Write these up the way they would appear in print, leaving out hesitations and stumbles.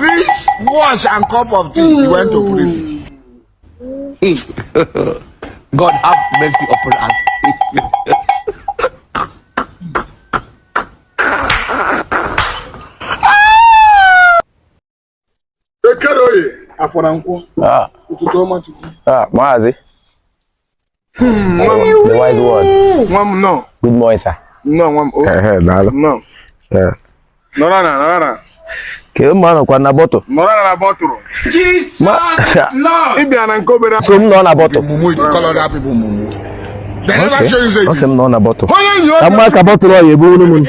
rich, wash, and cup of tea. He went to prison. God have mercy upon us. Maazi. The wise word. No. Good morning, sir. No, no. Yeah. No. Ke mano kwa na bottle. No, bottle. Jesus Lord. If you are an uncovered, So no na bottle. mumu, you call other people mumu. They never show you say. No no na bottle. I'm Amma ka bottle o yebu nu mun.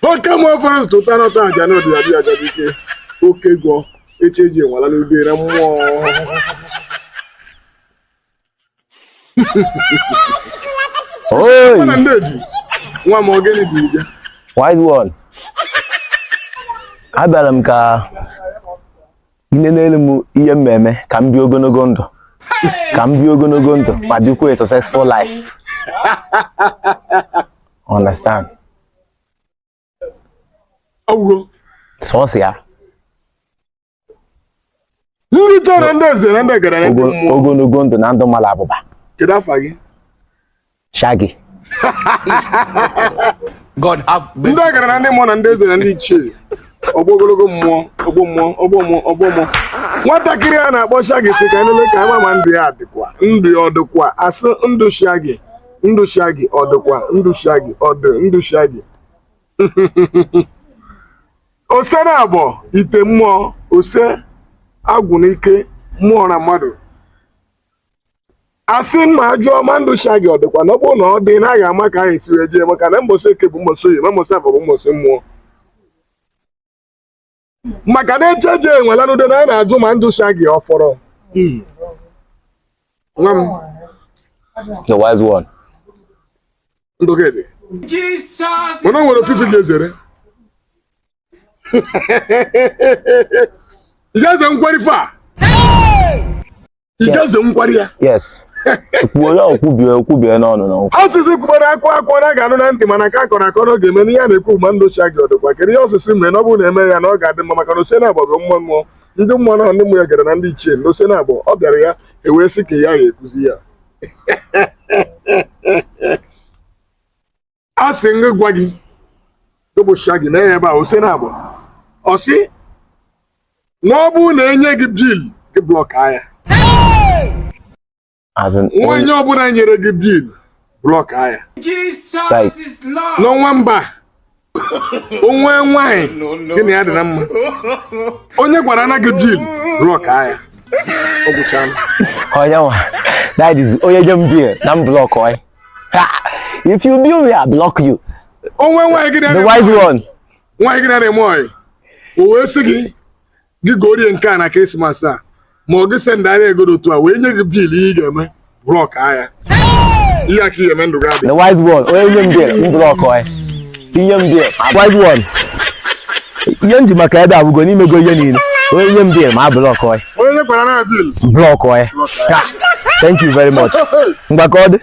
Okay, more for us to turn out and no the okay, go. HG, while I will be a more. Oh, one more getting wise one. Abalam ka inenele mu iye mmeme ka mbi ogologo ndụ. Ka mbi ogologo ndụ ma dịkwa a successful life. Understand? Oh, Sauce ya. Ndị chọrọ ndị eze ndị gara ndị mmụọ. Ogologo ndụ na ndụ mala abụba. Kedu afa gị? Shaggy. God have mercy. Ndị gara ndị mmụọ na ndị eze na ndị ichie. Ọgbọ ogologo mmụọ, ọgbọ. Nwatakịrị a na-akpọ Shaggy si ka nele ka ama ndụ ya dịkwa. Ndụ ọ dịkwa asị ndụ Shaggy. Ndụ Shaggy ọ dịkwa ndụ Shaggy ọ dị ndụ Shaggy. Ose na abụọ ite mmụọ ose agwụ n'ike mmụọ na mmadụ asị ma ajụọ ma ndụ Shaggy ọ dịkwa na ọ bụrụ na ọ dị na a ga-ama ka anyị esi wee jee maka na mbọsị eke bụ mbọsị oyi ma mbọsị afọ bụ mbọsị mmụọ maka na echeje enwela n'udo na a na-ajụ ma ndụ Shaggy ọ fọrọ nwa m The wise one. ndụ gị Jesus. mana o nwere ofufe ga-ezere Igeze nkwari fa. Igeze nkwari ya. Yes. Kwuola okwubie n'ọnụ na okwu. Osisi kwubara akwa na ga-anụ na ntị mana ka akọrọ akọ n'oge eme n'ihe a na-ekwu ma ndụ Shaggy ọ dịkwa kedu ihe osisi mere na ọ bụrụ na eme ya na ọ ga-adị mma maka na ose na-abọ bụ mmụọ ndị mmụọ na ndị mmụọ ya gara na ndị ichie na ose na-abọ ọ bịara ya ewee sị ka ya ga-ekuzi ya a sị ngị gwa gị bụ Shaggy na ya ebe a ose na-abọ ọ sị na ọ bụrụ na enye gị bil gị blọk anya onye ọbụla nyere gị bil blọk anya Jesus is Lord. n'ọnwa mba onwe nwanyị gị na ya dị na mma onye gwara na gị bil blọk anya ọ gwụchala Onye nwa. That is onye jem bil na block oy. If you bill me I block you. onwe nwanyị gị The wise one. nwanyị gị na-eme oyi o wee sị gị gị gorie nke a na Krismas a ma ọ gị sendara ego otu a wee nye gị bil ihe ị ga-eme blọk anya ihe aka ihe eme ndụ gị adị The wise one. Onye jem bil block oy. Inye m bil. Wise one. Ihe nji maka ebe abụgo n'imego ihe niile. Onye jem bil ma block oy. onye nyekwara na bil Block oy. Thank you very much. Mgbakọ dị.